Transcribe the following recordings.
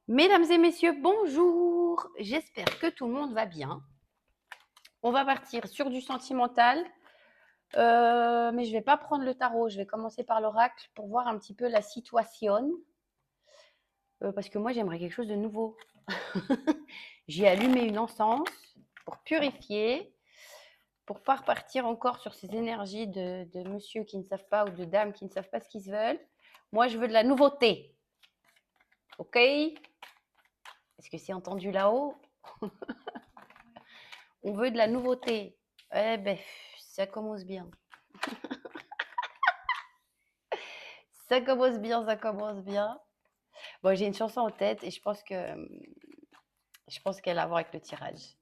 Mesdames et messieurs, bonjour. J'espère que tout le monde va bien. On va partir sur du sentimental, mais je ne vais pas prendre le tarot. Je vais commencer par l'oracle pour voir un petit peu la situation, parce que moi, j'aimerais quelque chose de nouveau. J'ai allumé une encens pour purifier, pour pas repartir encore sur ces énergies de monsieur qui ne savent pas ou de dames qui ne savent pas ce qu'ils veulent. Moi, je veux de la nouveauté. OK? Est-ce que c'est entendu là-haut? On veut de la nouveauté. Eh ben, ça commence bien. Ça commence bien, ça commence bien. Bon, j'ai une chanson en tête et je pense qu'elle a à voir avec le tirage.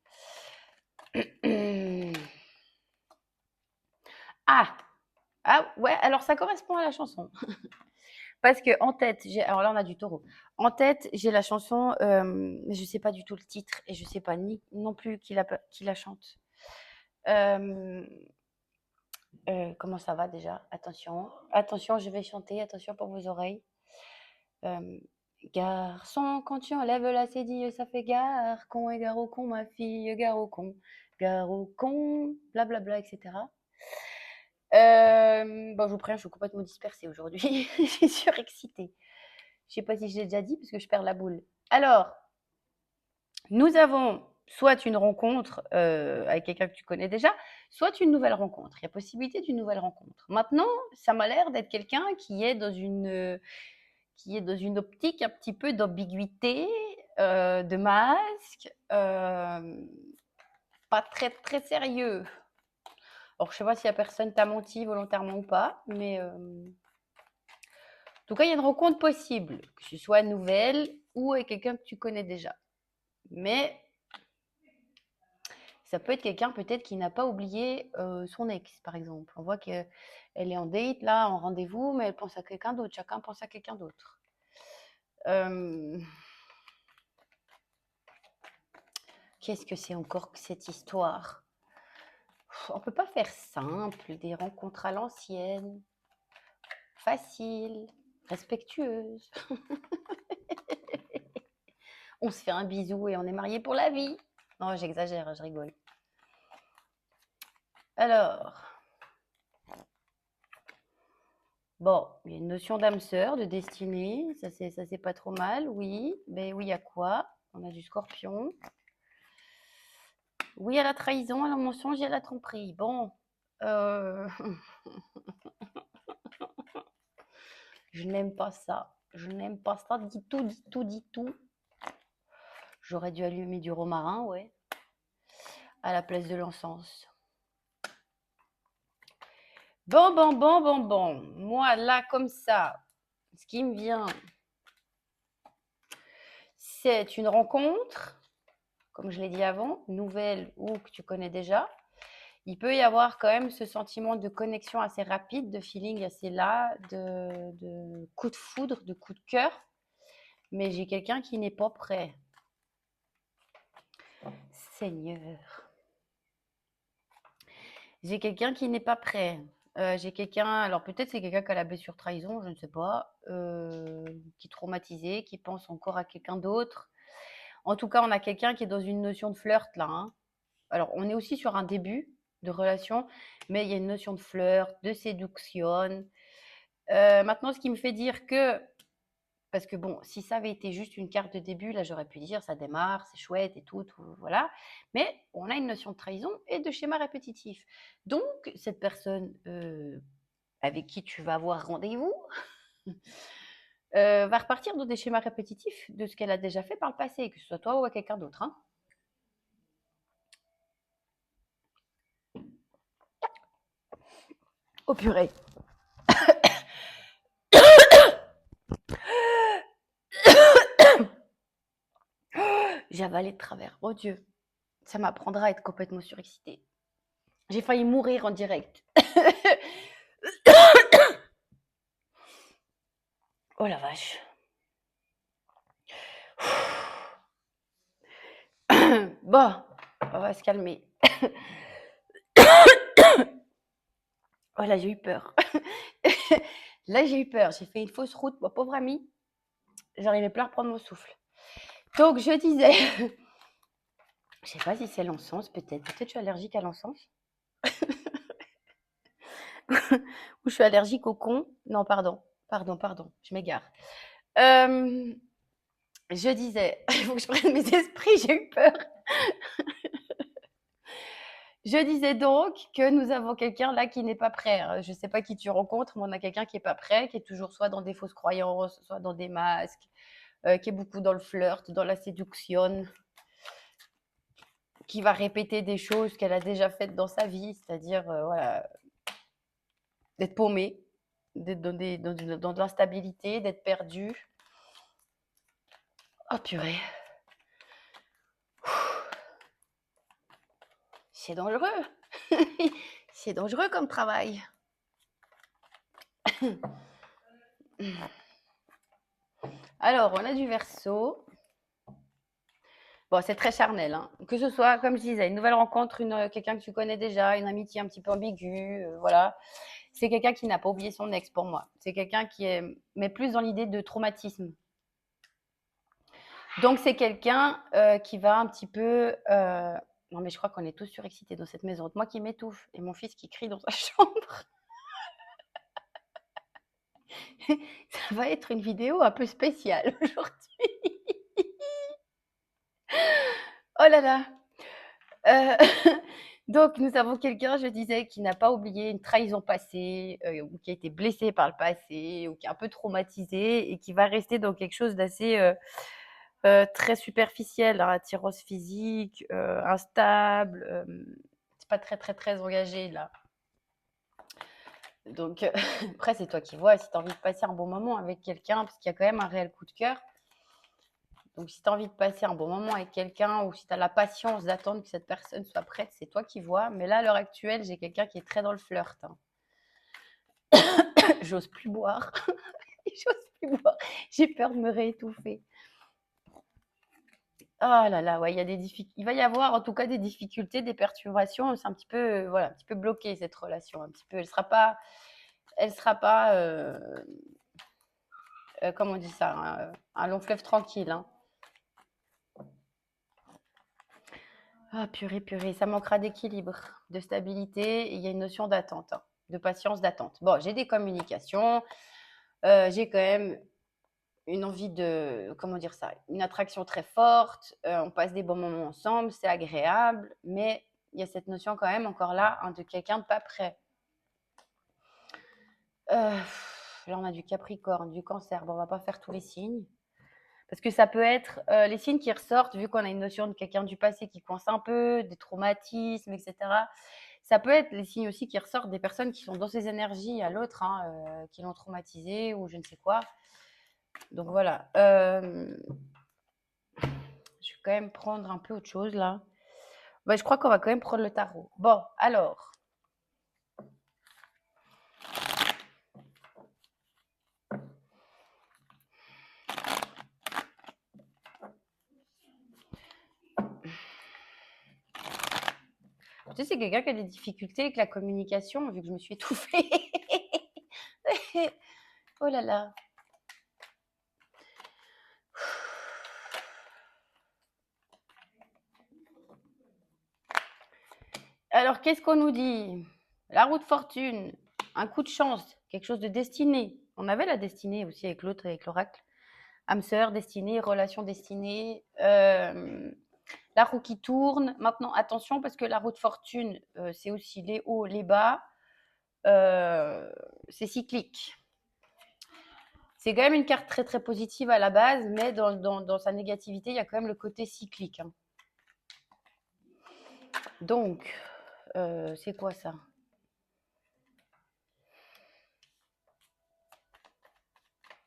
Ah, ah ouais, alors ça correspond à la chanson. Parce que en tête, alors là on a du taureau. En tête, j'ai la chanson, mais je sais pas du tout le titre et je sais pas ni non plus qui la chante. Euh, comment ça va déjà? Attention, attention, je vais chanter. Attention pour vos oreilles. Euh, Garçon, quand tu enlèves la cédille, ça fait gare, con et gare au con, ma fille, gare au con, blablabla, etc. Bon, je vous préviens, je suis complètement dispersée aujourd'hui. Je suis surexcitée. Je sais pas si je l'ai déjà dit parce que je perds la boule. Alors, nous avons soit une rencontre avec quelqu'un que tu connais déjà, soit une nouvelle rencontre. Il y a possibilité d'une nouvelle rencontre. Maintenant, ça m'a l'air d'être quelqu'un qui est dans une optique un petit peu d'ambiguïté, de masque, pas très très sérieux. Alors, je sais pas si la personne t'a menti volontairement ou pas, mais en tout cas, il y a une rencontre possible, que ce soit nouvelle ou avec quelqu'un que tu connais déjà. Mais ça peut être quelqu'un peut-être qui n'a pas oublié son ex, par exemple. On voit qu'elle est en date, là, en rendez-vous, mais elle pense à quelqu'un d'autre. Chacun pense à quelqu'un d'autre. Qu'est-ce que c'est encore que cette histoire? On peut pas faire simple, des rencontres à l'ancienne, faciles, respectueuses. On se fait un bisou et on est mariés pour la vie. Non, j'exagère, je rigole. Alors, bon, il y a une notion d'âme sœur, de destinée, ça c'est pas trop mal, oui. Mais oui, à quoi? On a du scorpion. Oui, à la trahison, à la mensonge et à la tromperie. Bon, euh, je n'aime pas ça. Je n'aime pas ça du tout, du tout, du tout. J'aurais dû allumer du romarin, ouais, à la place de l'encens. Bon, bon, bon, bon, bon. Moi, là, comme ça, ce qui me vient, c'est une rencontre, comme je l'ai dit avant, nouvelle ou que tu connais déjà. Il peut y avoir quand même ce sentiment de connexion assez rapide, de feeling assez là, de coup de foudre, de coup de cœur. Mais j'ai quelqu'un qui n'est pas prêt. Seigneur. J'ai quelqu'un qui n'est pas prêt. J'ai quelqu'un, alors peut-être c'est quelqu'un qui a la blessure trahison, je ne sais pas, qui est traumatisé, qui pense encore à quelqu'un d'autre. En tout cas, on a quelqu'un qui est dans une notion de flirt là, hein. Alors, on est aussi sur un début de relation, mais il y a une notion de flirt, de séduction. Maintenant, ce qui me fait dire que, parce que bon, si ça avait été juste une carte de début, là, j'aurais pu dire ça démarre, c'est chouette et tout, voilà. Mais on a une notion de trahison et de schéma répétitif. Donc, cette personne avec qui tu vas avoir rendez-vous va repartir dans des schémas répétitifs de ce qu'elle a déjà fait par le passé, que ce soit toi ou à quelqu'un d'autre, hein. Oh purée. J'ai avalé de travers. Oh Dieu, ça m'apprendra à être complètement surexcitée. J'ai failli mourir en direct. Oh la vache. Bon, on va se calmer. Oh là, j'ai eu peur. Là, j'ai eu peur. J'ai fait une fausse route, mon pauvre ami. J'arrivais plus à reprendre mon souffle. Donc, je disais, je sais pas si c'est l'encens, peut-être. Peut-être je suis allergique à l'encens. Ou je suis allergique au con. Non, pardon, je m'égare. Je disais, il faut que je prenne mes esprits, j'ai eu peur. Je disais donc que nous avons quelqu'un là qui n'est pas prêt. Je ne sais pas qui tu rencontres, mais on a quelqu'un qui n'est pas prêt, qui est toujours soit dans des fausses croyances, soit dans des masques, qui est beaucoup dans le flirt, dans la séduction, qui va répéter des choses qu'elle a déjà faites dans sa vie, c'est-à-dire voilà, d'être paumé, d'être dans de l'instabilité, d'être perdu. Oh purée. C'est dangereux. C'est dangereux comme travail. Alors, on a du Verseau. Bon, c'est très charnel, hein. Que ce soit, comme je disais, une nouvelle rencontre, quelqu'un que tu connais déjà, une amitié un petit peu ambiguë, voilà. C'est quelqu'un qui n'a pas oublié son ex pour moi. C'est quelqu'un qui est, mais plus dans l'idée de traumatisme. Donc, c'est quelqu'un qui va un petit peu. Non, mais je crois qu'on est tous surexcités dans cette maison. Moi qui m'étouffe et mon fils qui crie dans sa chambre. Ça va être une vidéo un peu spéciale aujourd'hui. Oh là là. Donc, nous avons quelqu'un, je disais, qui n'a pas oublié une trahison passée, ou qui a été blessé par le passé, ou qui est un peu traumatisé et qui va rester dans quelque chose d'assez très superficiel, hein, attirance physique, instable. C'est pas très, très, très engagé là. Donc, après, c'est toi qui vois si tu as envie de passer un bon moment avec quelqu'un, parce qu'il y a quand même un réel coup de cœur. Donc, si tu as envie de passer un bon moment avec quelqu'un ou si tu as la patience d'attendre que cette personne soit prête, c'est toi qui vois. Mais là, à l'heure actuelle, j'ai quelqu'un qui est très dans le flirt, hein. J'ose plus boire. J'ose plus boire. J'ai peur de me réétouffer. Oh là là, ouais, il va y avoir en tout cas des difficultés, des perturbations. C'est un petit peu, voilà, un petit peu bloqué cette relation. Un petit peu, elle sera pas, comment on dit ça, un long fleuve tranquille, hein. Ah purée, purée, ça manquera d'équilibre, de stabilité et il y a une notion d'attente, hein, de patience, d'attente. Bon, j'ai des communications, j'ai quand même une envie de, comment dire ça, une attraction très forte, on passe des bons moments ensemble, c'est agréable, mais il y a cette notion quand même encore là, hein, de quelqu'un de pas prêt. Là, on a du Capricorne, du Cancer. Bon, on va pas faire tous les signes. Parce que ça peut être les signes qui ressortent, vu qu'on a une notion de quelqu'un du passé qui coince un peu, des traumatismes, etc. Ça peut être les signes aussi qui ressortent des personnes qui sont dans ces énergies à l'autre, hein, qui l'ont traumatisé ou je ne sais quoi. Donc voilà. Je vais quand même prendre un peu autre chose là. Bah, je crois qu'on va quand même prendre le tarot. Bon, alors. Tu sais, c'est quelqu'un qui a des difficultés avec la communication, vu que je me suis étouffée. Oh là là. Alors, qu'est-ce qu'on nous dit? La roue de fortune, un coup de chance, quelque chose de destiné. On avait la destinée aussi avec l'autre, avec l'oracle. Âme sœur, destinée, relation destinée. La roue qui tourne. Maintenant, attention, parce que la roue de fortune, c'est aussi les hauts, les bas. C'est cyclique. C'est quand même une carte très très positive à la base, mais dans sa négativité, il y a quand même le côté cyclique, hein. Donc, c'est quoi ça?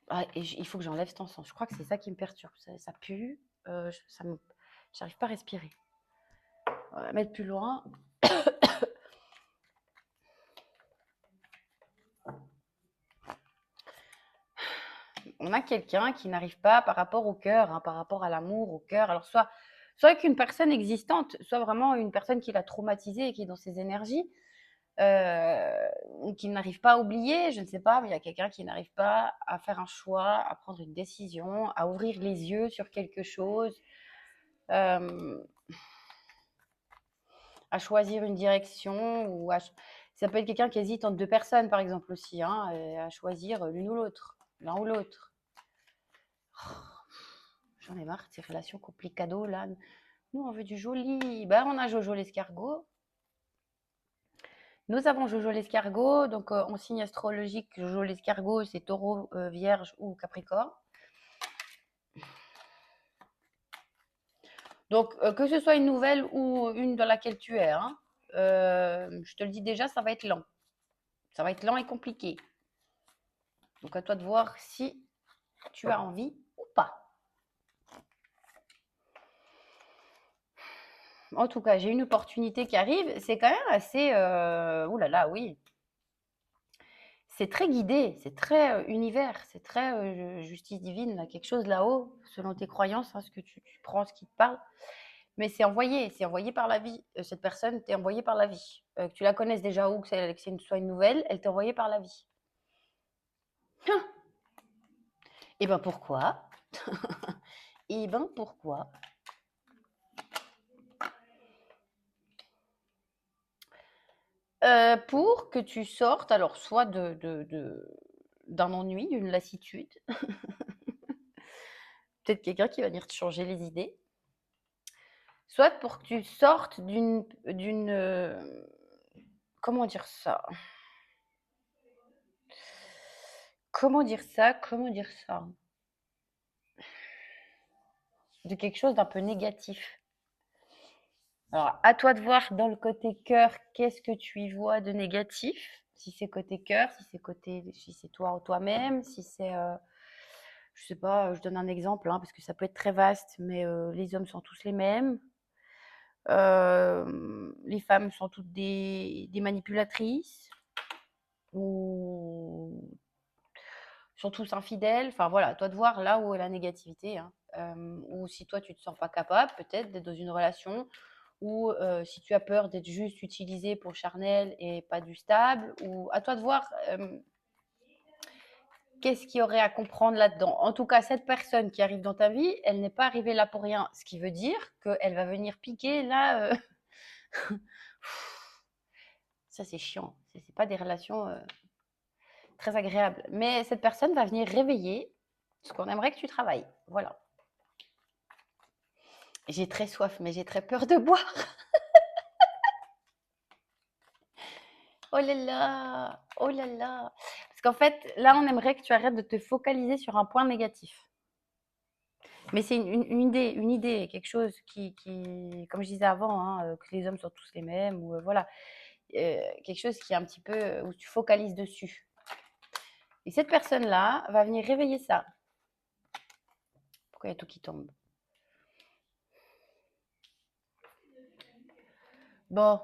Ah, et il faut que j'enlève cet encens. Je crois que c'est ça qui me perturbe. Ça pue. J'arrive pas à respirer. On va mettre plus loin. On a quelqu'un qui n'arrive pas par rapport au cœur, hein, par rapport à l'amour, au cœur. Alors, soit avec une personne existante, soit vraiment une personne qui l'a traumatisé et qui est dans ses énergies. qui n'arrive pas à oublier, je ne sais pas, mais il y a quelqu'un qui n'arrive pas à faire un choix, à prendre une décision, à ouvrir les yeux sur quelque chose, euh, à choisir une direction ça peut être quelqu'un qui hésite entre deux personnes, par exemple, aussi, hein, à choisir l'une ou l'autre, l'un ou l'autre. Oh, j'en ai marre de ces relations complicado, là. Nous, on veut du joli. Ben, on a Jojo l'escargot. Nous avons Jojo l'escargot, donc en signe astrologique, Jojo l'escargot, c'est taureau, vierge ou capricorne. Donc, que ce soit une nouvelle ou une dans laquelle tu es, hein, je te le dis déjà, ça va être lent. Ça va être lent et compliqué. Donc, à toi de voir si tu as envie ou pas. En tout cas, j'ai une opportunité qui arrive. C'est quand même assez... ouh là là, oui. C'est très guidé, c'est très univers, c'est très justice divine, là, quelque chose là-haut, selon tes croyances, hein, ce que tu prends, ce qui te parle. Mais c'est envoyé par la vie. Cette personne t'est envoyée par la vie. Que tu la connaisses déjà ou que soit une nouvelle, elle t'est envoyée par la vie. Hein. Et ben pourquoi? Et ben pourquoi? Pour que tu sortes, alors soit d'un ennui, d'une lassitude, peut-être quelqu'un qui va venir te changer les idées, soit pour que tu sortes comment dire ça? Comment dire ça? Comment dire ça? De quelque chose d'un peu négatif. Alors, à toi de voir dans le côté cœur, qu'est-ce que tu y vois de négatif? Si c'est côté cœur, si c'est toi-même, si c'est, je sais pas, je donne un exemple, hein, parce que ça peut être très vaste, mais les hommes sont tous les mêmes. Les femmes sont toutes des manipulatrices ou sont tous infidèles. Enfin voilà, à toi de voir là où est la négativité, hein. Ou si toi tu te sens pas capable peut-être d'être dans une relation, ou si tu as peur d'être juste utilisé pour le charnel et pas du stable, ou à toi de voir qu'est-ce qu'il y aurait à comprendre là-dedans. En tout cas, cette personne qui arrive dans ta vie, elle n'est pas arrivée là pour rien, ce qui veut dire qu'elle va venir piquer là. Ça c'est chiant, c'est pas des relations très agréables. Mais cette personne va venir réveiller ce qu'on aimerait que tu travailles. Voilà. J'ai très soif, mais j'ai très peur de boire. Oh là là, oh là là. Parce qu'en fait, là, on aimerait que tu arrêtes de te focaliser sur un point négatif. Mais c'est une idée, quelque chose comme je disais avant, hein, que les hommes sont tous les mêmes, ou voilà, quelque chose qui est un petit peu où tu focalises dessus. Et cette personne-là va venir réveiller ça. Pourquoi il y a tout qui tombe? Bon,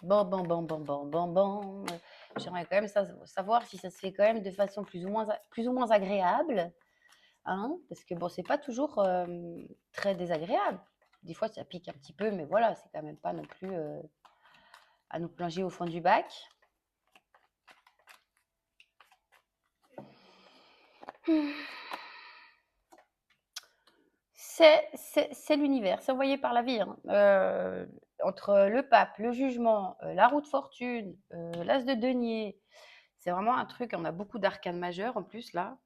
bon. J'aimerais quand même savoir si ça se fait quand même de façon plus ou moins agréable, hein, parce que bon, c'est pas toujours très désagréable. Des fois, ça pique un petit peu, mais voilà, c'est quand même pas non plus à nous plonger au fond du bac. C'est l'univers, c'est envoyé par la vie, hein. Entre le pape, le jugement, la roue de fortune, l'as de denier, c'est vraiment un truc, on a beaucoup d'arcanes majeurs en plus là.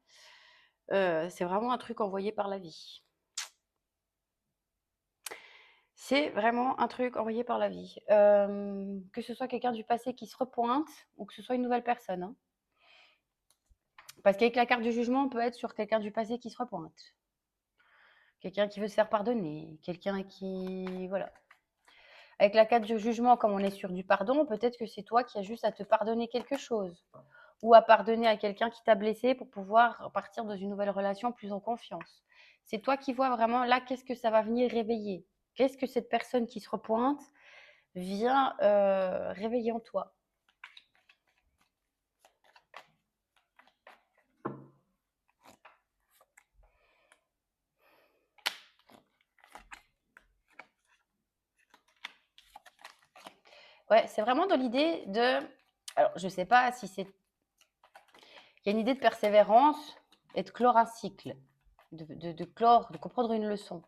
C'est vraiment un truc envoyé par la vie. C'est vraiment un truc envoyé par la vie. Que ce soit quelqu'un du passé qui se repointe ou que ce soit une nouvelle personne, hein. Parce qu'avec la carte du jugement, on peut être sur quelqu'un du passé qui se repointe. Quelqu'un qui veut se faire pardonner. Quelqu'un qui... Voilà. Avec la carte du jugement, comme on est sur du pardon, peut-être que c'est toi qui as juste à te pardonner quelque chose. Ou à pardonner à quelqu'un qui t'a blessé pour pouvoir partir dans une nouvelle relation plus en confiance. C'est toi qui vois vraiment là qu'est-ce que ça va venir réveiller. Qu'est-ce que cette personne qui se repointe vient réveiller en toi. Ouais, c'est vraiment dans l'idée de Alors, je ne sais pas si c'est... Il y a une idée de persévérance et de clore un cycle, de clore, de comprendre une leçon.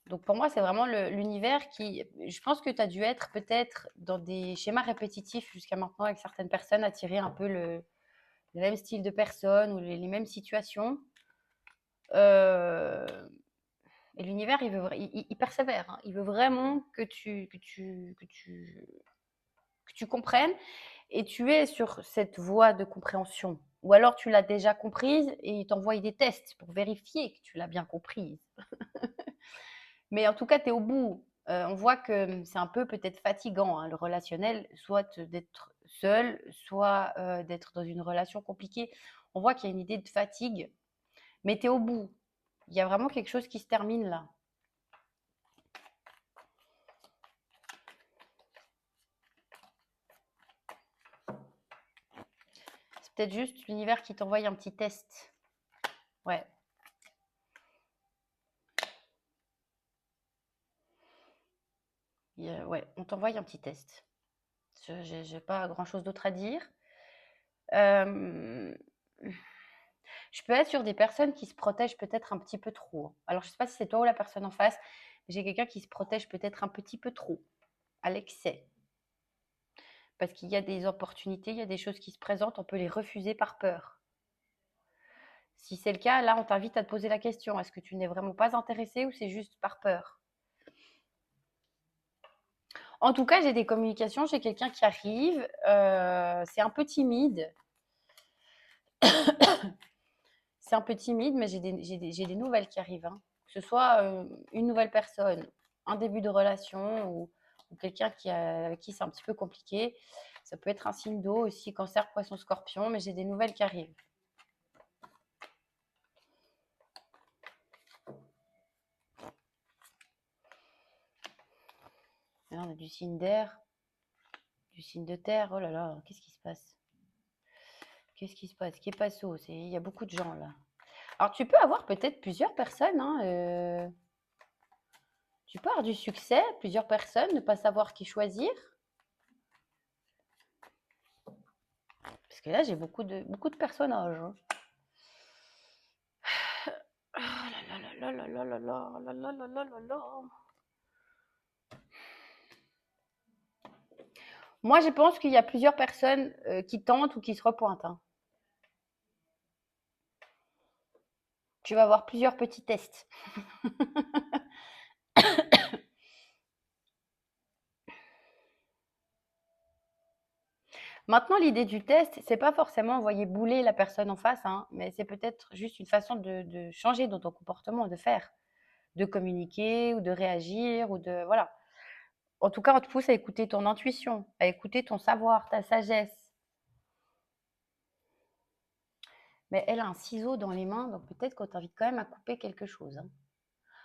Donc pour moi, c'est vraiment l'univers qui... Je pense que tu as dû être peut-être dans des schémas répétitifs jusqu'à maintenant avec certaines personnes, attirer un peu le même style de personnes ou les mêmes situations. Euh, et l'univers, il persévère. Hein. Il veut vraiment que tu comprennes et tu es sur cette voie de compréhension. Ou alors tu l'as déjà comprise et il t'envoie des tests pour vérifier que tu l'as bien comprise. Mais en tout cas, tu es au bout. On voit que c'est un peu peut-être fatigant, hein, le relationnel, soit d'être seul, soit d'être dans une relation compliquée. On voit qu'il y a une idée de fatigue, mais tu es au bout. Il y a vraiment quelque chose qui se termine là. C'est peut-être juste l'univers qui t'envoie un petit test. Ouais. Ouais, on t'envoie un petit test. Je n'ai pas grand-chose d'autre à dire. Euh, Je peux être sur des personnes qui se protègent peut-être un petit peu trop. Alors, je ne sais pas si c'est toi ou la personne en face, mais j'ai quelqu'un qui se protège peut-être un petit peu trop, à l'excès. Parce qu'il y a des opportunités, il y a des choses qui se présentent, on peut les refuser par peur. Si c'est le cas, là, on t'invite à te poser la question, est-ce que tu n'es vraiment pas intéressé ou c'est juste par peur? En tout cas, j'ai des communications, j'ai quelqu'un qui arrive, c'est un peu timide. C'est un peu timide, mais j'ai des nouvelles qui arrivent. Hein. Que ce soit une nouvelle personne, un début de relation ou quelqu'un avec qui c'est un petit peu compliqué. Ça peut être un signe d'eau aussi, cancer, poisson, scorpion, mais j'ai des nouvelles qui arrivent. Là, on a du signe d'air, du signe de terre. Oh là là, qu'est-ce qui se passe? Qu'est-ce qui se passe? Qui est pas il y a beaucoup de gens là. Alors, tu peux avoir peut-être plusieurs personnes. Hein, tu peux avoir du succès, plusieurs personnes, ne pas savoir qui choisir. Parce que là, j'ai beaucoup de personnages. Hein. Ah là là là là là là là là là là là là. Moi, je pense qu'il y a plusieurs personnes qui tentent ou qui se repointent. Hein. Tu vas avoir plusieurs petits tests. Maintenant, l'idée du test, c'est pas forcément envoyer bouler la personne en face, hein, mais c'est peut-être juste une façon de changer dans ton comportement, de faire, de communiquer ou de réagir ou de voilà. En tout cas, on te pousse à écouter ton intuition, à écouter ton savoir, ta sagesse. Mais elle a un ciseau dans les mains, donc peut-être qu'on t'invite quand même à couper quelque chose. Hein.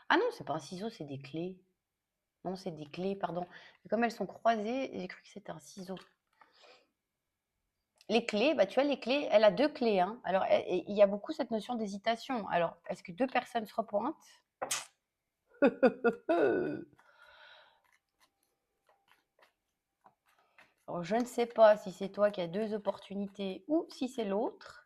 Ah non, c'est pas un ciseau, c'est des clés. Non, c'est des clés, pardon. Mais comme elles sont croisées, j'ai cru que c'était un ciseau. Les clés, bah, tu vois, les clés, elle a deux clés. Hein. Alors, il y a beaucoup cette notion d'hésitation. Alors, est-ce que deux personnes se repointent? Alors, je ne sais pas si c'est toi qui as deux opportunités ou si c'est l'autre.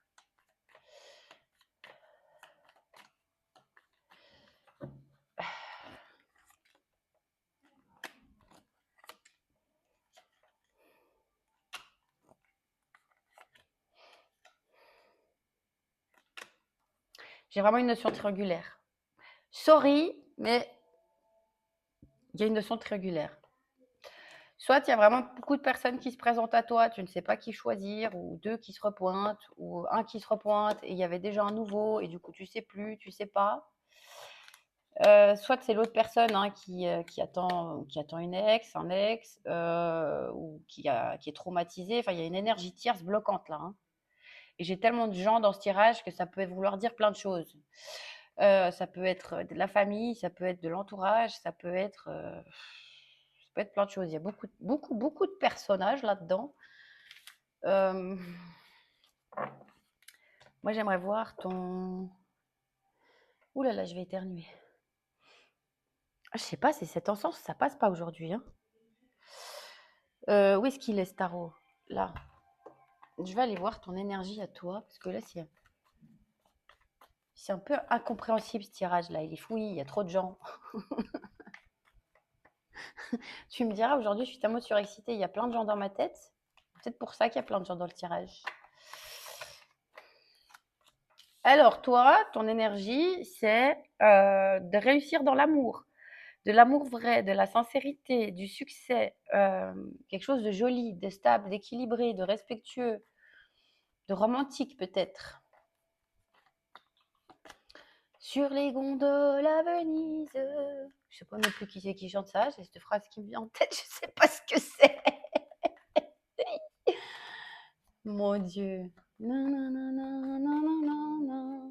J'ai vraiment une notion triangulaire. Sorry, mais il y a une notion triangulaire. Soit il y a vraiment beaucoup de personnes qui se présentent à toi, tu ne sais pas qui choisir, ou deux qui se repointent, ou un qui se repointe et il y avait déjà un nouveau, et du coup tu sais plus, tu sais pas. Soit c'est l'autre personne hein, qui attend une ex, un ex, ou qui est traumatisé. Enfin, il y a une énergie tierce bloquante là. Hein. Et j'ai tellement de gens dans ce tirage que ça peut vouloir dire plein de choses. Ça peut être de la famille, ça peut être de l'entourage, ça peut être plein de choses. Il y a beaucoup de personnages là-dedans. Euh, Moi, j'aimerais voir ton... Ouh là là, je vais éternuer. Je sais pas, c'est cet encens, ça passe pas aujourd'hui. Hein. Où est-ce qu'il est ce tarot? Là. je vais aller voir ton énergie à toi, parce que là, c'est un peu incompréhensible ce tirage-là. Il est fouillis, il y a trop de gens. Tu me diras, aujourd'hui, je suis tellement surexcitée, il y a plein de gens dans ma tête. Peut-être pour ça qu'il y a plein de gens dans le tirage. Alors, toi, ton énergie, c'est de réussir dans l'amour, de l'amour vrai, de la sincérité, du succès, quelque chose de joli, de stable, d'équilibré, de respectueux, de romantique peut-être. Sur les gondoles à Venise. Je sais pas non plus qui c'est qui chante ça, c'est cette phrase qui me vient en tête, je sais pas ce que c'est. Mon Dieu. Non, non, non, non, non, non, non, non.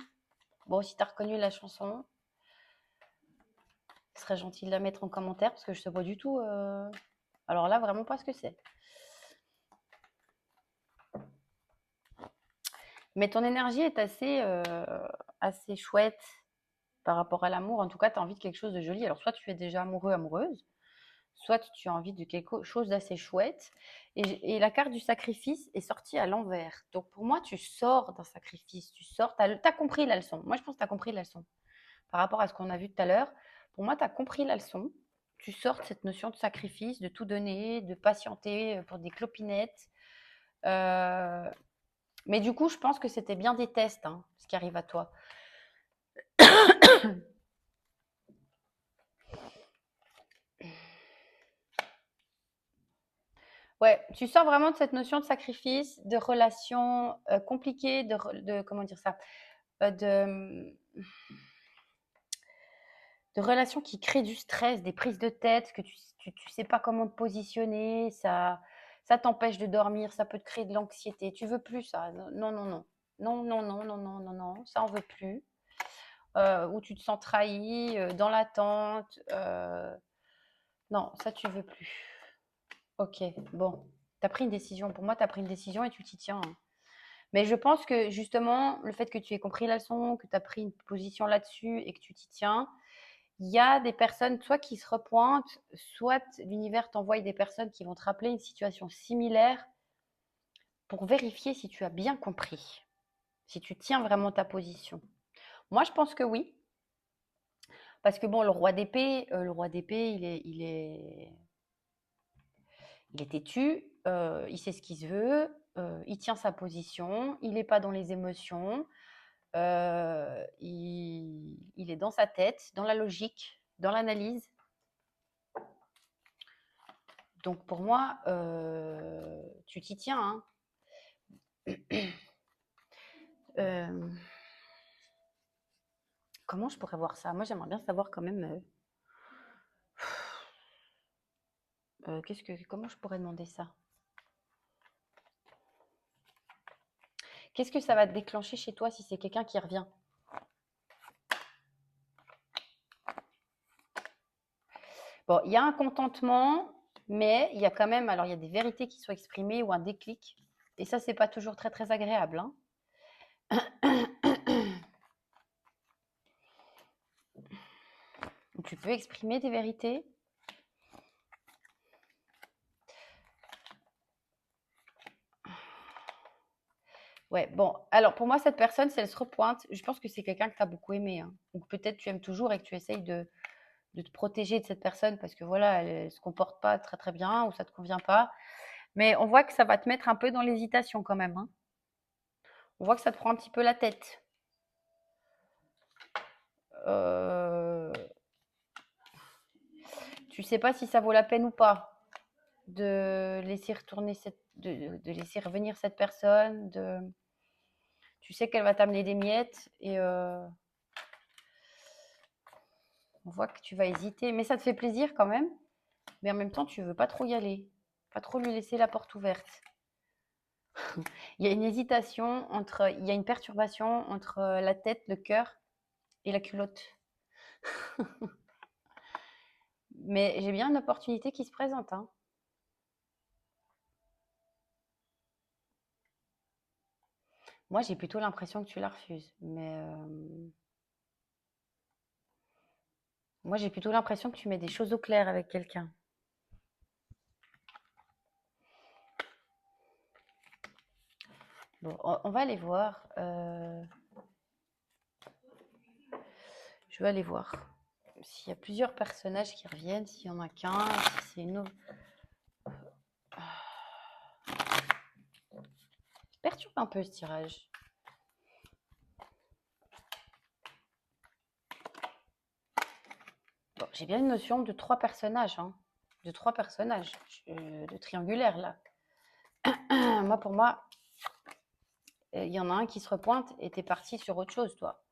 Bon, si t'as reconnu la chanson, ce serait gentil de la mettre en commentaire parce que je sais pas du tout. Alors là, vraiment pas ce que c'est. Mais ton énergie est assez chouette par rapport à l'amour. En tout cas, tu as envie de quelque chose de joli. Alors, soit tu es déjà amoureux, amoureuse, soit tu as envie de quelque chose d'assez chouette. Et la carte du sacrifice est sortie à l'envers. Donc, pour moi, tu sors d'un sacrifice. Tu sors, tu as compris la leçon. Moi, je pense que tu as compris la leçon. Par rapport à ce qu'on a vu tout à l'heure, pour moi, tu as compris la leçon. Tu sors de cette notion de sacrifice, de tout donner, de patienter pour des clopinettes. Euh, mais du coup, je pense que c'était bien des tests, hein, ce qui arrive à toi. Ouais, tu sors vraiment de cette notion de sacrifice, de relation compliquée, comment dire ça, de relations qui créent du stress, des prises de tête, que tu sais pas comment te positionner, ça t'empêche de dormir, ça peut te créer de l'anxiété. Tu veux plus ça. Non, non, non. Non, non, non, non, non, non, non, ça on veut plus. Où tu te sens trahi, dans l'attente. Non, ça tu veux plus. Ok, bon. Tu as pris une décision. Pour moi, tu as pris une décision et tu t'y tiens, hein. Mais je pense que justement, le fait que tu aies compris la leçon, que tu as pris une position là-dessus et que tu t'y tiens, il y a des personnes, soit qui se repointent, soit l'univers t'envoie des personnes qui vont te rappeler une situation similaire pour vérifier si tu as bien compris, si tu tiens vraiment ta position. Moi, je pense que oui, parce que bon, le roi d'épée, il est têtu, il sait ce qu'il se veut, il tient sa position, il n'est pas dans les émotions, il est dans sa tête, dans la logique, dans l'analyse. Donc pour moi, tu t'y tiens, hein. Euh, comment je pourrais voir ça? Moi, j'aimerais bien savoir quand même. Comment je pourrais demander ça? Qu'est-ce que ça va te déclencher chez toi si c'est quelqu'un qui revient? Bon, il y a un contentement, mais il y a quand même, alors il y a des vérités qui sont exprimées ou un déclic. Et ça, c'est pas toujours très très agréable, hein. Tu peux exprimer des vérités. Ouais, bon, alors pour moi, cette personne, si elle se repointe, je pense que c'est quelqu'un que tu as beaucoup aimé, hein. Ou que peut-être tu aimes toujours et que tu essayes de te protéger de cette personne parce que voilà, elle se comporte pas très très bien ou ça te convient pas. Mais on voit que ça va te mettre un peu dans l'hésitation quand même, hein. On voit que ça te prend un petit peu la tête. Euh, tu sais pas si ça vaut la peine ou pas de laisser de laisser revenir cette personne. Tu sais qu'elle va t'amener des miettes et on voit que tu vas hésiter. Mais ça te fait plaisir quand même. Mais en même temps, tu veux pas trop y aller, pas trop lui laisser la porte ouverte. Il y a une hésitation il y a une perturbation entre la tête, le cœur et la culotte. Mais j'ai bien une opportunité qui se présente, hein. Moi, j'ai plutôt l'impression que tu la refuses. Mais moi, j'ai plutôt l'impression que tu mets des choses au clair avec quelqu'un. Bon, on va aller voir. Je vais aller voir s'il y a plusieurs personnages qui reviennent, s'il y en a qu'un, si c'est une autre. Perturbe un peu ce tirage. Bon, j'ai bien une notion de 3 personnages, hein, de 3 personnages, de triangulaire là. Moi, pour moi, il y en a un qui se repointe et t'es parti sur autre chose, toi.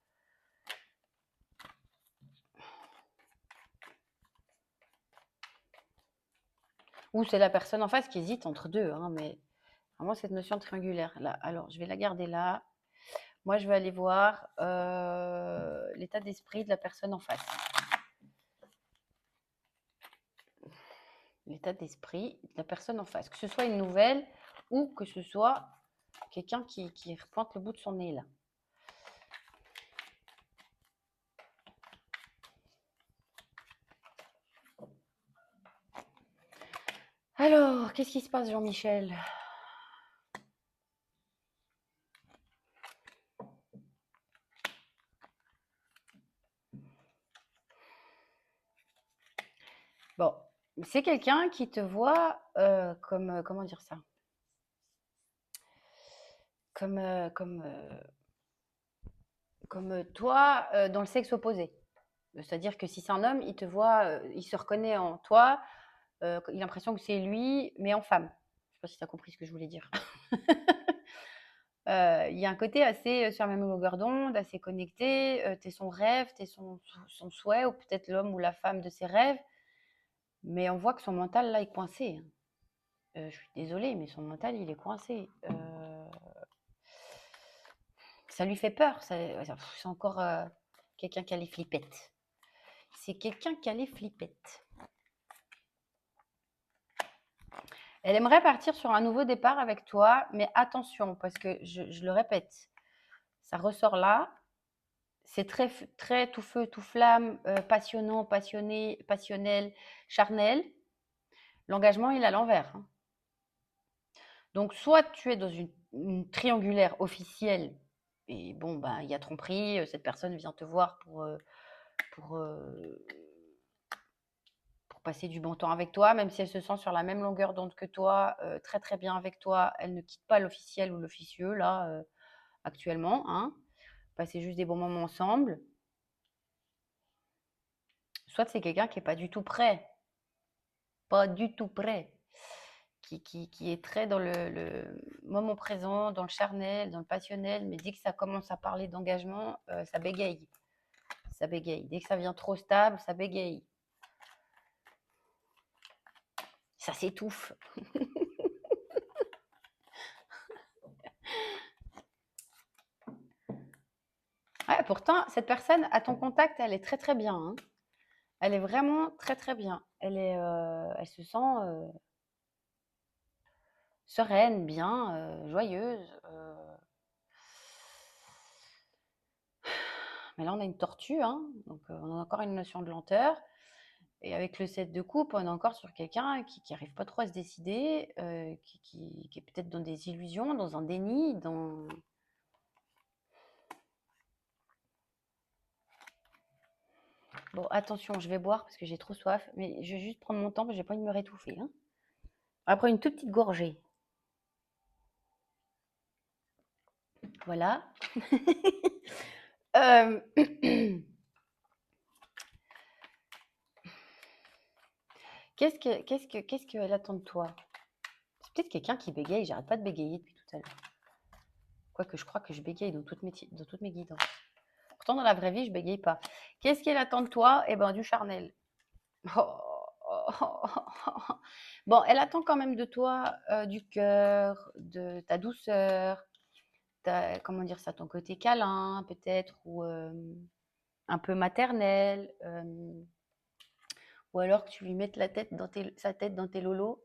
Ou c'est la personne en face qui hésite entre deux, hein, mais vraiment cette notion triangulaire là. Alors, je vais la garder là. Moi, je vais aller voir l'état d'esprit de la personne en face. L'état d'esprit de la personne en face. Que ce soit une nouvelle ou que ce soit quelqu'un qui repointe le bout de son nez là. Alors, qu'est-ce qui se passe, Jean-Michel? Bon, c'est quelqu'un qui te voit comme, comment dire ça? Comme toi dans le sexe opposé. C'est-à-dire que si c'est un homme, il te voit, il se reconnaît en toi, il a l'impression que c'est lui, mais en femme. Je sais pas si tu as compris ce que je voulais dire. Il y a un côté assez sur la même longueur d'onde, assez connecté. Tu es son rêve, tu es son souhait, ou peut-être l'homme ou la femme de ses rêves. Mais on voit que son mental, là, est coincé, hein. Je suis désolée, mais son mental, il est coincé. Ça lui fait peur. C'est encore quelqu'un qui a les flippettes. C'est quelqu'un qui a les flippettes. Elle aimerait partir sur un nouveau départ avec toi, mais attention, parce que je le répète, ça ressort là. C'est très, très tout feu, tout flamme, passionnant, passionné, passionnel, charnel. L'engagement, il est à l'envers, hein. Donc, soit tu es dans une triangulaire officielle, et bon, ben, il y a tromperie, cette personne vient te voir pour, pour passer du bon temps avec toi, même si elle se sent sur la même longueur d'onde que toi, très très bien avec toi, elle ne quitte pas l'officiel ou l'officieux, là, actuellement, hein. Passer juste des bons moments ensemble. Soit c'est quelqu'un qui n'est pas du tout prêt, qui est très dans le moment présent, dans le charnel, dans le passionnel, mais dès que ça commence à parler d'engagement, ça bégaye. Ça bégaye. Dès que ça devient trop stable, ça bégaye. Ça s'étouffe. Ouais, pourtant, cette personne, à ton contact, elle est très très bien, hein. Elle est vraiment très très bien. Elle se sent sereine, bien, joyeuse. Mais là, on a une tortue, hein, donc on a encore une notion de lenteur. Et avec le 7 de coupe, on est encore sur quelqu'un qui n'arrive pas trop à se décider, qui est peut-être dans des illusions, dans un déni, dans... Bon, attention, je vais boire parce que j'ai trop soif, mais je vais juste prendre mon temps parce que j'ai pas envie de me rétouffer, hein. Après une toute petite gorgée. Voilà. Euh, qu'est-ce qu'elle attend de toi? C'est peut-être quelqu'un qui bégaye, j'arrête pas de bégayer depuis tout à l'heure. Quoique je crois que je bégaye dans toutes mes guidances. Pourtant, dans la vraie vie, je bégaye pas. Qu'est-ce qu'elle attend de toi? Eh ben, du charnel. Oh, oh, oh, oh. Bon, elle attend quand même de toi du cœur, de ta douceur, comment dire ça, ton côté câlin peut-être, ou un peu maternel, ou alors que tu lui mettes sa tête dans tes lolos.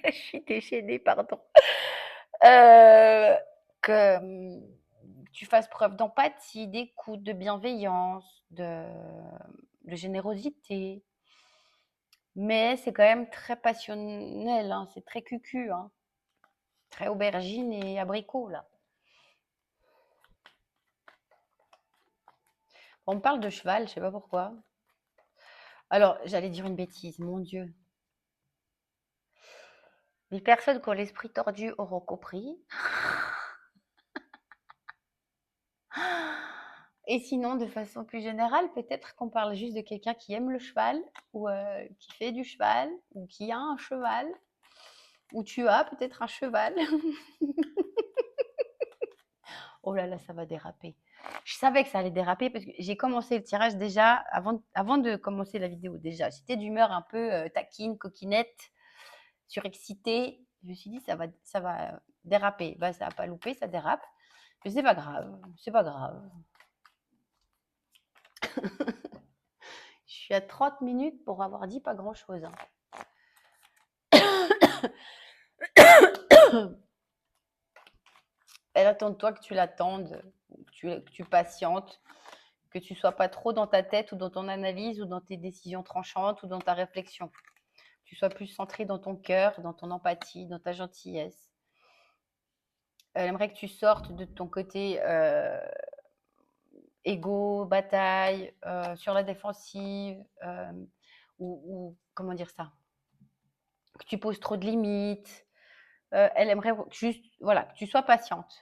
Je suis déchaînée, pardon. Euh, que tu fasses preuve d'empathie, d'écoute, de bienveillance, de générosité, Mais c'est quand même très passionnel, hein, c'est très cucu, hein, très aubergine et abricot, là. On me parle de cheval, je sais pas pourquoi. Alors, j'allais dire une bêtise, mon Dieu. Les personnes qui ont l'esprit tordu auront compris. Et sinon, de façon plus générale, peut-être qu'on parle juste de quelqu'un qui aime le cheval, ou qui fait du cheval, ou qui a un cheval, ou tu as peut-être un cheval. Oh là là, ça va déraper. Je savais que ça allait déraper parce que j'ai commencé le tirage déjà avant de commencer la vidéo. Déjà, j'étais d'humeur un peu taquine, coquinette, surexcitée. Je me suis dit, ça va déraper. Bah, ça n'a pas loupé, ça dérape. Mais c'est pas grave, c'est pas grave. Je suis à 30 minutes pour avoir dit pas grand-chose, hein. Elle attend de toi que tu l'attendes, que tu patientes, que tu sois pas trop dans ta tête ou dans ton analyse ou dans tes décisions tranchantes ou dans ta réflexion. Tu sois plus centré dans ton cœur, dans ton empathie, dans ta gentillesse. Elle aimerait que tu sortes de ton côté égo, bataille, sur la défensive, comment dire ça, que tu poses trop de limites. Elle aimerait juste, voilà, que tu sois patiente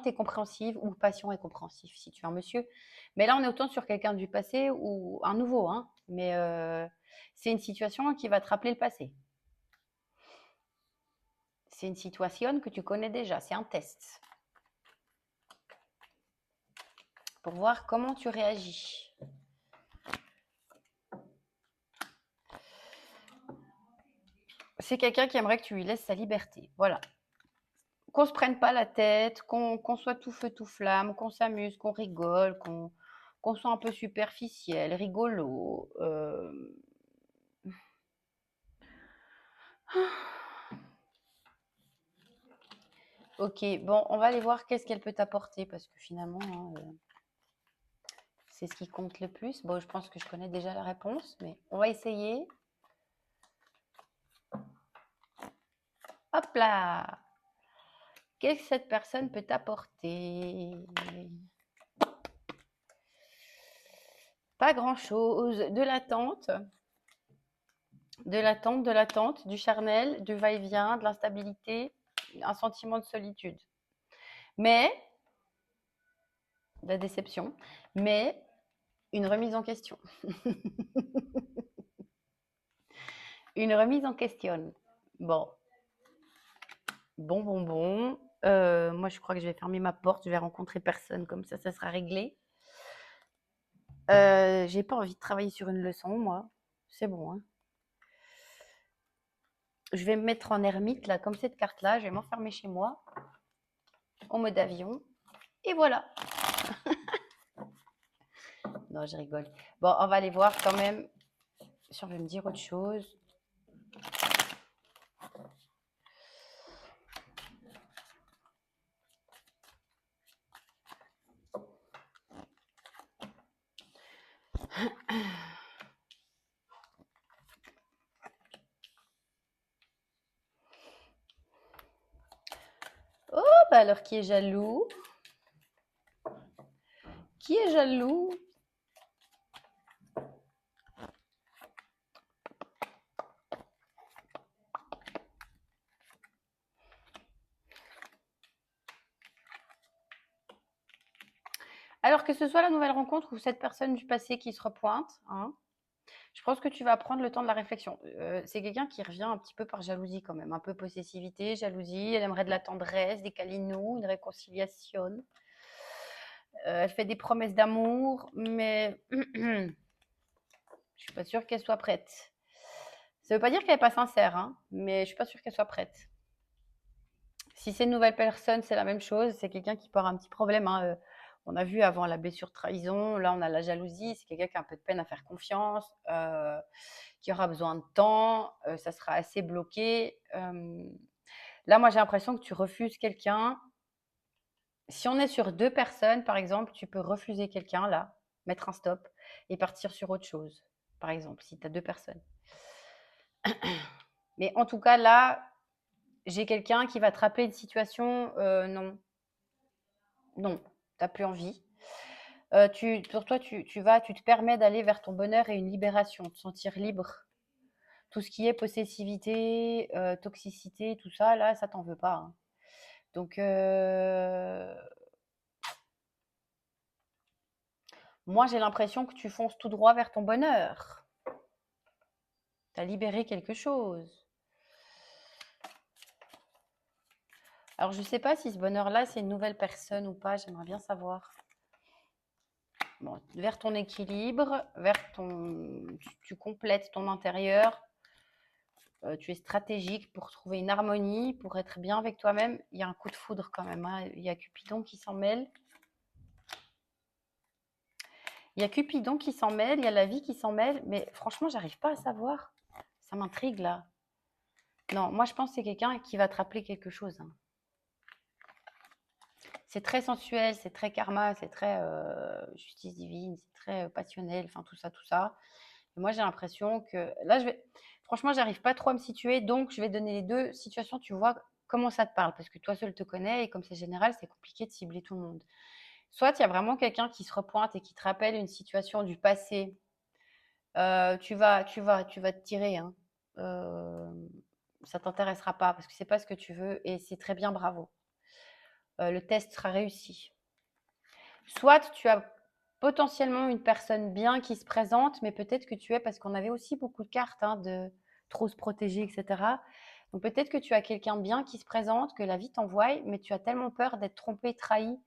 et compréhensive, ou patient et compréhensif si tu es un monsieur. Mais là, on est autant sur quelqu'un du passé ou un nouveau, hein. Mais c'est une situation qui va te rappeler le passé. C'est une situation que tu connais déjà, c'est un test pour voir comment tu réagis. C'est quelqu'un qui aimerait que tu lui laisses sa liberté. Voilà. Qu'on se prenne pas la tête, qu'on soit tout feu, tout flamme, qu'on s'amuse, qu'on rigole, qu'on soit un peu superficiel, rigolo. Ok, bon, on va aller voir qu'est-ce qu'elle peut t'apporter parce que finalement, hein, c'est ce qui compte le plus. Bon, je pense que je connais déjà la réponse, mais on va essayer. Hop là! Qu'est-ce que cette personne peut t'apporter? Pas grand-chose. De l'attente, du charnel, du va-et-vient, de l'instabilité, un sentiment de solitude. Mais, de la déception, mais une remise en question. Une remise en question. Bon, bon. Moi, je crois que je vais fermer ma porte, je vais rencontrer personne, comme ça sera réglé. J'ai pas envie de travailler sur une leçon, moi. C'est bon, hein. Je vais me mettre en ermite, là, comme cette carte-là. Je vais m'enfermer chez moi, en mode avion. Et voilà. Non, je rigole. Bon, on va aller voir quand même si on veut me dire autre chose. Oh, bah alors qui est jaloux? Qui est jaloux? Alors que ce soit la nouvelle rencontre ou cette personne du passé qui se repointe, hein, je pense que tu vas prendre le temps de la réflexion. C'est quelqu'un qui revient un petit peu par jalousie quand même, un peu possessivité, jalousie. Elle aimerait de la tendresse, des câlinous, une réconciliation. Elle fait des promesses d'amour, mais je suis pas sûre qu'elle soit prête. Ça veut pas dire qu'elle est pas sincère, hein, mais je suis pas sûre qu'elle soit prête. Si c'est une nouvelle personne, c'est la même chose. C'est quelqu'un qui part un petit problème, hein. On a vu avant la blessure trahison, là on a la jalousie. C'est quelqu'un qui a un peu de peine à faire confiance, qui aura besoin de temps, ça sera assez bloqué. Là, moi j'ai l'impression que tu refuses quelqu'un. Si on est sur 2 personnes, par exemple, tu peux refuser quelqu'un là, mettre un stop et partir sur autre chose, par exemple, si tu as 2 personnes. Mais en tout cas, là, j'ai quelqu'un qui va te rappeler une situation, non, non, t'as plus envie. Pour toi, tu te permets d'aller vers ton bonheur et une libération, te sentir libre. Tout ce qui est possessivité, toxicité, tout ça, là, ça t'en veut pas, hein. Donc, moi, j'ai l'impression que tu fonces tout droit vers ton bonheur. Tu as libéré quelque chose. Alors, je ne sais pas si ce bonheur-là, c'est une nouvelle personne ou pas, j'aimerais bien savoir. Bon, vers ton équilibre, tu complètes ton intérieur, tu es stratégique pour trouver une harmonie, pour être bien avec toi-même. Il y a un coup de foudre quand même, hein. Il y a Cupidon qui s'en mêle. Il y a Cupidon qui s'en mêle, il y a la vie qui s'en mêle, mais franchement, j'arrive pas à savoir. Ça m'intrigue là. Non, moi je pense que c'est quelqu'un qui va te rappeler quelque chose, hein. C'est très sensuel, c'est très karma, c'est très justice divine, c'est très passionnel, enfin tout ça, tout ça. Et moi j'ai l'impression que là, franchement, j'arrive pas trop à me situer, donc je vais donner les deux situations, tu vois comment ça te parle, parce que toi seul te connais et comme c'est général, c'est compliqué de cibler tout le monde. Soit il y a vraiment quelqu'un qui se repointe et qui te rappelle une situation du passé. Tu vas te tirer, hein. Ça t'intéressera pas parce que c'est pas ce que tu veux et c'est très bien, bravo. Le test sera réussi. Soit tu as potentiellement une personne bien qui se présente, mais peut-être que tu es, parce qu'on avait aussi beaucoup de cartes, hein, de trop se protéger, etc. Donc peut-être que tu as quelqu'un de bien qui se présente, que la vie t'envoie, mais tu as tellement peur d'être trompé, trahi,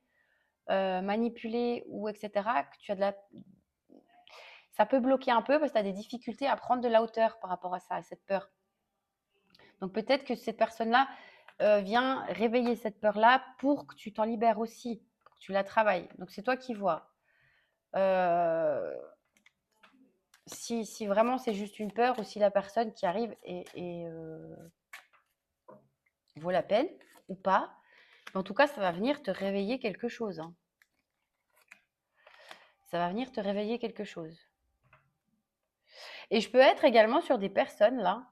manipulé ou etc. que tu as ça peut bloquer un peu parce que tu as des difficultés à prendre de la hauteur par rapport à ça, à cette peur. Donc peut-être que cette personne-là vient réveiller cette peur-là pour que tu t'en libères aussi, pour que tu la travailles. Donc c'est toi qui vois. Euh, si vraiment c'est juste une peur ou si la personne qui arrive vaut la peine ou pas. Mais en tout cas, ça va venir te réveiller quelque chose, hein. Ça va venir te réveiller quelque chose. Et je peux être également sur des personnes là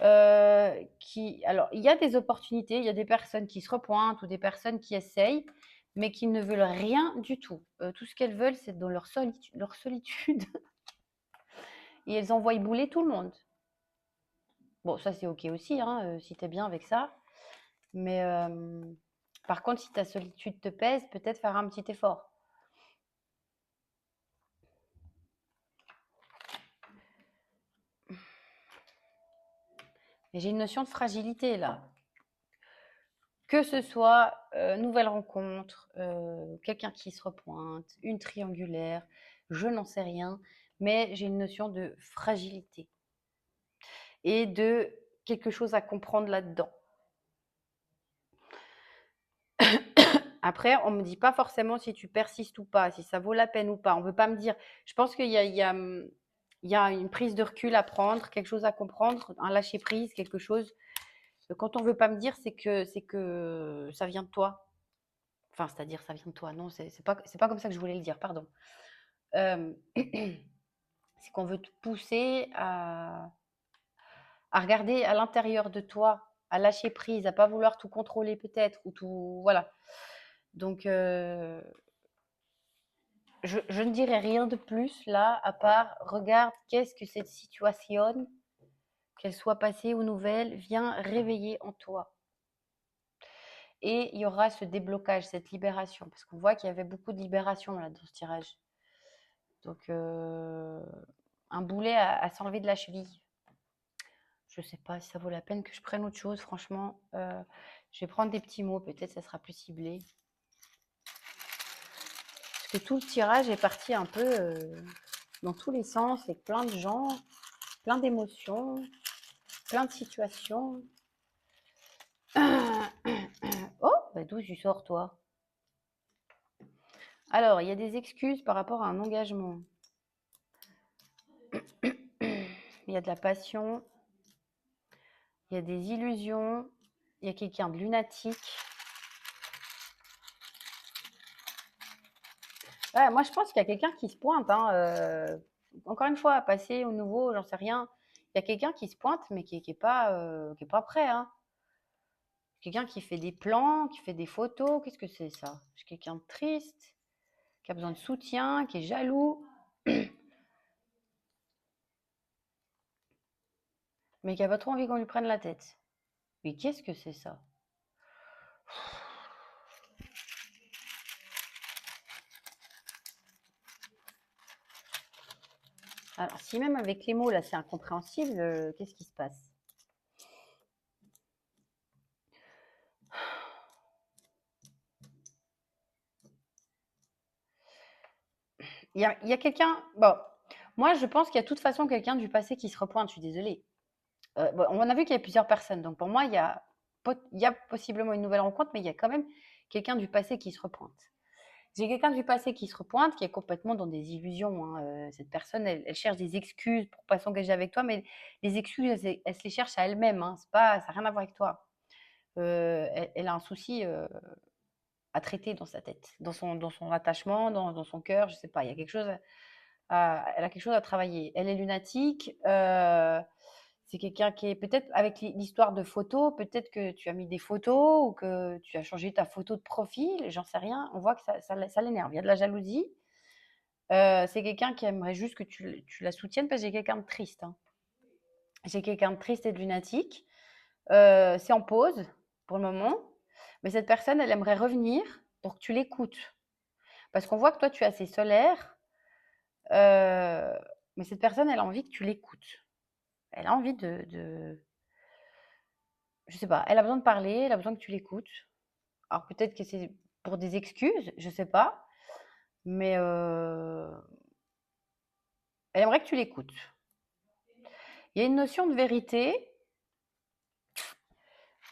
alors, il y a des opportunités, il y a des personnes qui se repointent ou des personnes qui essayent, mais qui ne veulent rien du tout. Tout ce qu'elles veulent, c'est dans leur solitude et elles envoient bouler tout le monde. Bon, ça c'est ok aussi, hein, si tu es bien avec ça. Mais par contre, si ta solitude te pèse, peut-être faire un petit effort. Mais j'ai une notion de fragilité là. Que ce soit nouvelle rencontre, quelqu'un qui se repointe, une triangulaire, je n'en sais rien, mais j'ai une notion de fragilité et de quelque chose à comprendre là-dedans. Après, on ne me dit pas forcément si tu persistes ou pas, si ça vaut la peine ou pas. On ne veut pas me dire. Je pense qu'il y a une prise de recul à prendre, quelque chose à comprendre, un lâcher prise, quelque chose. Quand on ne veut pas me dire, c'est que ça vient de toi. Enfin, c'est-à-dire, ça vient de toi. Non, c'est pas comme ça que je voulais le dire, pardon. C'est qu'on veut te pousser à regarder à l'intérieur de toi, à lâcher prise, à pas vouloir tout contrôler peut-être, ou tout, voilà. Donc, je ne dirais rien de plus là, à part, regarde qu'est-ce que cette situation, qu'elle soit passée ou nouvelle, vient réveiller en toi. Et il y aura ce déblocage, cette libération, parce qu'on voit qu'il y avait beaucoup de libération là dans ce tirage. Donc, un boulet à s'enlever de la cheville. Je sais pas si ça vaut la peine que je prenne autre chose, franchement. Je vais prendre des petits mots, peut-être ça sera plus ciblé. Parce que tout le tirage est parti un peu dans tous les sens, avec plein de gens, plein d'émotions, plein de situations. Oh, bah d'où tu sors, toi? Alors, il y a des excuses par rapport à un engagement. Il y a de la passion, il y a des illusions, il y a quelqu'un de lunatique. Ouais, moi, je pense qu'il y a quelqu'un qui se pointe, hein, encore une fois, à passer au nouveau, j'en sais rien. Il y a quelqu'un qui se pointe, mais qui est pas prêt, hein. Quelqu'un qui fait des plans, qui fait des photos. Qu'est-ce que c'est ça? C'est quelqu'un de triste, qui a besoin de soutien, qui est jaloux, mais qui a pas trop envie qu'on lui prenne la tête. Mais qu'est-ce que c'est ça? Alors, si même avec les mots, là, c'est incompréhensible, qu'est-ce qui se passe? Il y a quelqu'un. Bon, moi, je pense qu'il y a de toute façon quelqu'un du passé qui se repointe, je suis désolée. Bon, on a vu qu'il y a plusieurs personnes, donc pour moi, il y a possiblement une nouvelle rencontre, mais il y a quand même quelqu'un du passé qui se repointe. J'ai quelqu'un du passé qui se repointe, qui est complètement dans des illusions, hein. Cette personne, elle cherche des excuses pour pas s'engager avec toi, mais les excuses, elle se les cherche à elle-même, hein. Ça n'a rien à voir avec toi. Elle a un souci à traiter dans sa tête, dans son attachement, dans son cœur, je sais pas. Il y a quelque chose elle a quelque chose à travailler. Elle est lunatique. C'est quelqu'un qui est peut-être avec l'histoire de photos, peut-être que tu as mis des photos ou que tu as changé ta photo de profil, j'en sais rien. On voit que ça l'énerve. Il y a de la jalousie. C'est quelqu'un qui aimerait juste que tu la soutiennes parce que j'ai quelqu'un de triste, hein. J'ai quelqu'un de triste et de lunatique. C'est en pause pour le moment. Mais cette personne, elle aimerait revenir pour que tu l'écoutes. Parce qu'on voit que toi, tu es assez solaire. euh, mais cette personne, elle a envie que tu l'écoutes. Elle a envie je sais pas, elle a besoin de parler, elle a besoin que tu l'écoutes. Alors peut-être que c'est pour des excuses, je sais pas, mais elle aimerait que tu l'écoutes. Il y a une notion de vérité.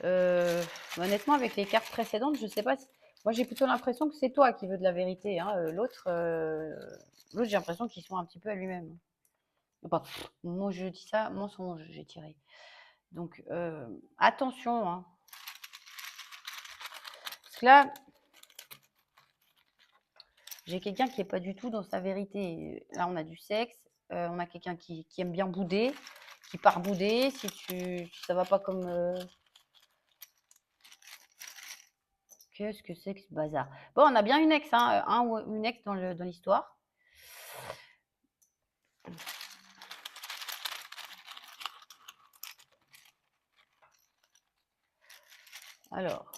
euh, Honnêtement, avec les cartes précédentes, je sais pas. Moi, j'ai plutôt l'impression que c'est toi qui veux de la vérité, hein. L'autre, j'ai l'impression qu'il soit un petit peu à lui-même. Enfin, moi, je dis ça, mensonge, j'ai tiré. Donc, attention, hein. Parce que là, j'ai quelqu'un qui est pas du tout dans sa vérité. Là, on a du sexe, on a quelqu'un qui aime bien bouder, qui part bouder. Si ça va pas comme. Qu'est-ce que c'est que ce bazar? Bon, on a bien une ex, hein, un ou une ex dans l'histoire. Alors,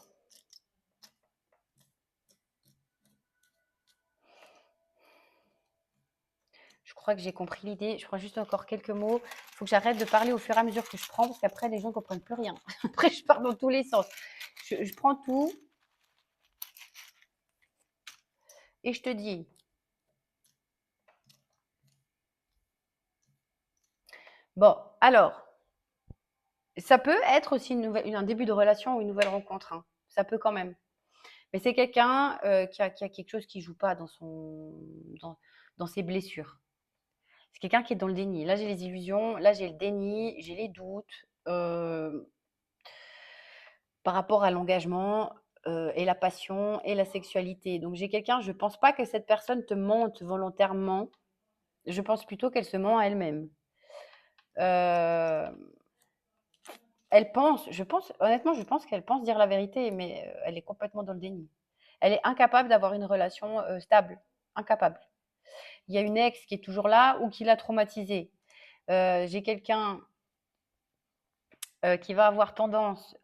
je crois que j'ai compris l'idée. Je prends juste encore quelques mots. Il faut que j'arrête de parler au fur et à mesure que je prends, parce qu'après, les gens ne comprennent plus rien. Après, je pars dans tous les sens. Je prends tout et je te dis. Bon, alors, ça peut être aussi un début de relation ou une nouvelle rencontre, hein. Ça peut quand même. Mais c'est quelqu'un qui a quelque chose qui ne joue pas dans, dans ses blessures. C'est quelqu'un qui est dans le déni. Là, j'ai les illusions, là, j'ai le déni, j'ai les doutes par rapport à l'engagement et la passion et la sexualité. Donc, j'ai quelqu'un, je ne pense pas que cette personne te mente volontairement. Je pense plutôt qu'elle se ment à elle-même. Euh, honnêtement, je pense qu'elle pense dire la vérité, mais elle est complètement dans le déni. Elle est incapable d'avoir une relation stable. Incapable. Il y a une ex qui est toujours là ou qui l'a traumatisée. J'ai quelqu'un qui va avoir tendance,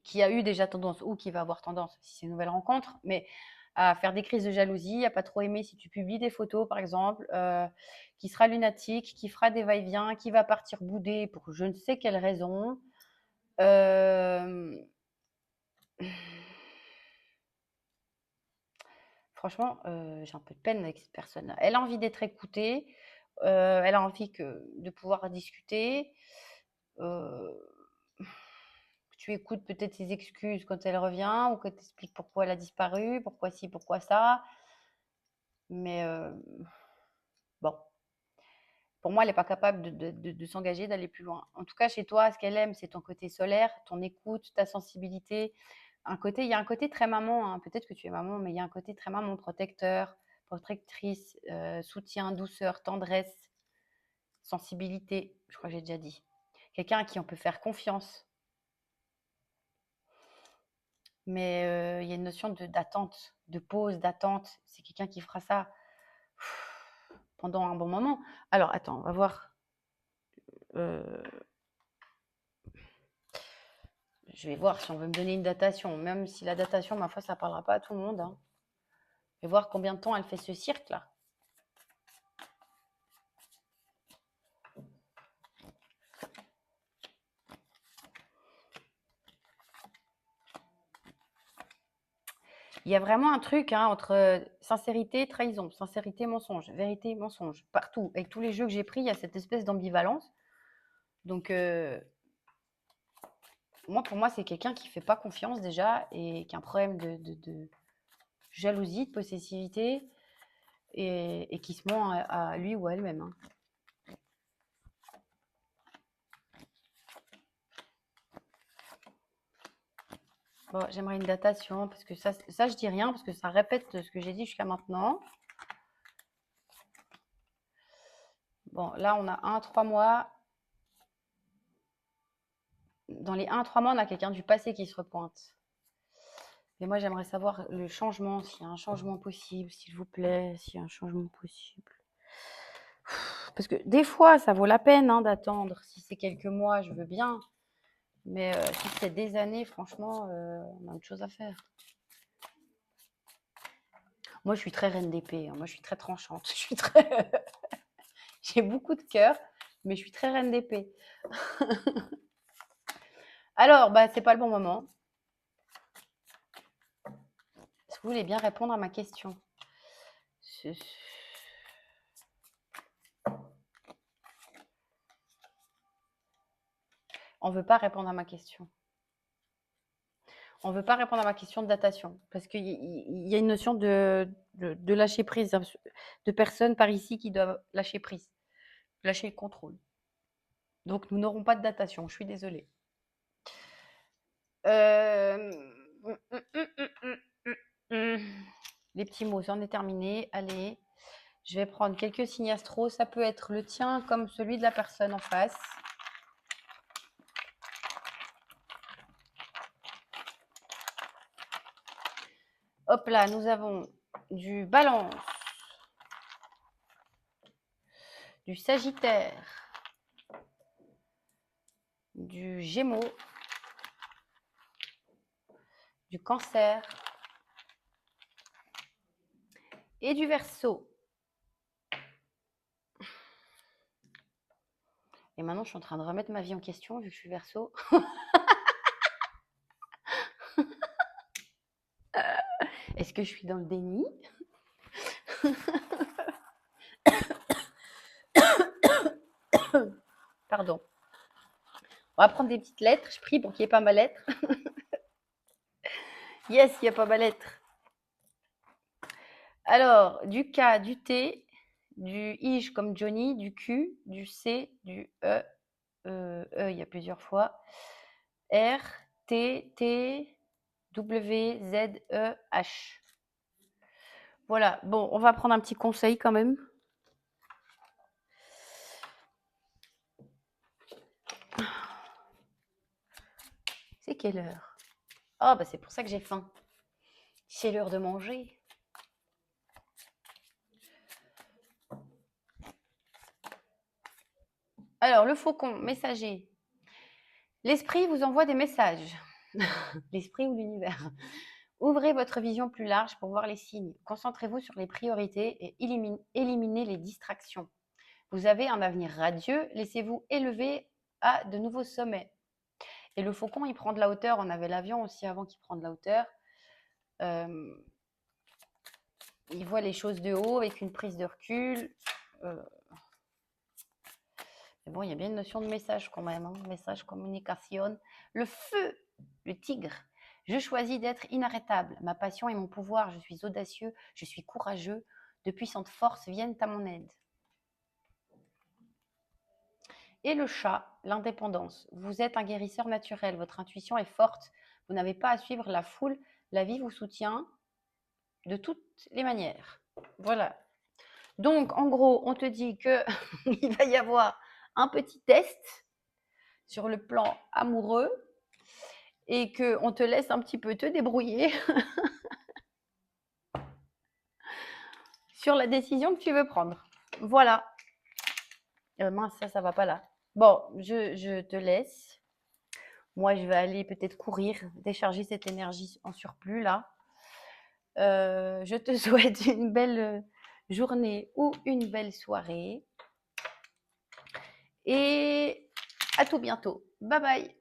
qui a eu déjà tendance ou qui va avoir tendance, si c'est une nouvelle rencontre, mais à faire des crises de jalousie, à pas trop aimer si tu publies des photos, par exemple, qui sera lunatique, qui fera des va-et-vient, qui va partir bouder pour je ne sais quelle raison. Euh, Franchement, j'ai un peu de peine avec cette personne-là. Elle a envie d'être écoutée, elle a envie de pouvoir discuter, que tu écoutes peut-être ses excuses quand elle revient ou que tu expliques pourquoi elle a disparu, pourquoi ci, pourquoi ça. Mais bon, pour moi, elle n'est pas capable de s'engager, d'aller plus loin. En tout cas, chez toi, ce qu'elle aime, c'est ton côté solaire, ton écoute, ta sensibilité. Il y a un côté très maman, hein. Peut-être que tu es maman, mais il y a un côté très maman, protecteur, protectrice, soutien, douceur, tendresse, sensibilité, je crois que j'ai déjà dit. Quelqu'un à qui on peut faire confiance. Mais il y a une notion d'attente, de pause, d'attente. C'est quelqu'un qui fera ça pendant un bon moment. Alors, attends, on va voir. Je vais voir si on veut me donner une datation. Même si la datation, ma foi, ça ne parlera pas à tout le monde. Hein. Je vais voir combien de temps elle fait ce cirque-là. Il y a vraiment un truc entre sincérité et trahison, sincérité et mensonge, vérité et mensonge. Partout. Avec tous les jeux que j'ai pris, il y a cette espèce d'ambivalence. Donc, pour moi, c'est quelqu'un qui ne fait pas confiance déjà et qui a un problème de jalousie, de possessivité et qui se ment à lui ou à elle-même. Hein. Bon, j'aimerais une datation parce que ça, je dis rien parce que ça répète ce que j'ai dit jusqu'à maintenant. Bon, là, on a 1-3 mois. Dans les 1-3 mois, on a quelqu'un du passé qui se repointe. Mais moi, j'aimerais savoir le changement, s'il y a un changement possible, s'il vous plaît, s'il y a un changement possible. Parce que des fois, ça vaut la peine d'attendre. Si c'est quelques mois, je veux bien. Mais si c'est des années, franchement, on a autre chose à faire. Moi, je suis très reine d'épée. Hein. Moi, je suis très tranchante. Je suis très... J'ai beaucoup de cœur, mais je suis très reine d'épée. Alors, c'est pas le bon moment. Si vous voulez bien répondre à ma question. On ne veut pas répondre à ma question. On ne veut pas répondre à ma question de datation. Parce qu'il y a une notion de lâcher prise, de personnes par ici qui doivent lâcher prise, lâcher le contrôle. Donc, nous n'aurons pas de datation, je suis désolée. Les petits mots, c'en est terminé. Allez, je vais prendre quelques signes astro. Ça peut être le tien comme celui de la personne en face. Hop là, nous avons du Balance, du Sagittaire, du Gémeaux, du Cancer et du Verseau. Et maintenant, je suis en train de remettre ma vie en question vu que je suis Verseau. Est-ce que je suis dans le déni? Pardon. On va prendre des petites lettres. Je prie pour qu'il n'y ait pas ma lettre. Yes, il n'y a pas ma lettre. Alors, du K, du T, du I comme Johnny, du Q, du C, du E. Il y a plusieurs fois. R, T, T, W, Z, E, H. Voilà. Bon, on va prendre un petit conseil quand même. C'est quelle heure? Ah, c'est pour ça que j'ai faim. C'est l'heure de manger. Alors, le faucon, messager. L'esprit vous envoie des messages. L'esprit ou l'univers. Ouvrez votre vision plus large pour voir les signes. Concentrez-vous sur les priorités et éliminez les distractions. Vous avez un avenir radieux. Laissez-vous élever à de nouveaux sommets. Et le faucon, il prend de la hauteur. On avait l'avion aussi avant qu'il prenne de la hauteur. Il voit les choses de haut avec une prise de recul. Mais bon, il y a bien une notion de message quand même. Message, communication. Le feu, le tigre. Je choisis d'être inarrêtable. Ma passion et mon pouvoir. Je suis audacieux. Je suis courageux. De puissantes forces viennent à mon aide. Et le chat, l'indépendance. Vous êtes un guérisseur naturel. Votre intuition est forte. Vous n'avez pas à suivre la foule. La vie vous soutient de toutes les manières. Voilà. Donc, en gros, on te dit que il va y avoir un petit test sur le plan amoureux et qu'on te laisse un petit peu te débrouiller sur la décision que tu veux prendre. Voilà. Mince, ça va pas là. Bon, je te laisse. Moi, je vais aller peut-être courir, décharger cette énergie en surplus là. Je te souhaite une belle journée ou une belle soirée. Et à tout bientôt. Bye bye.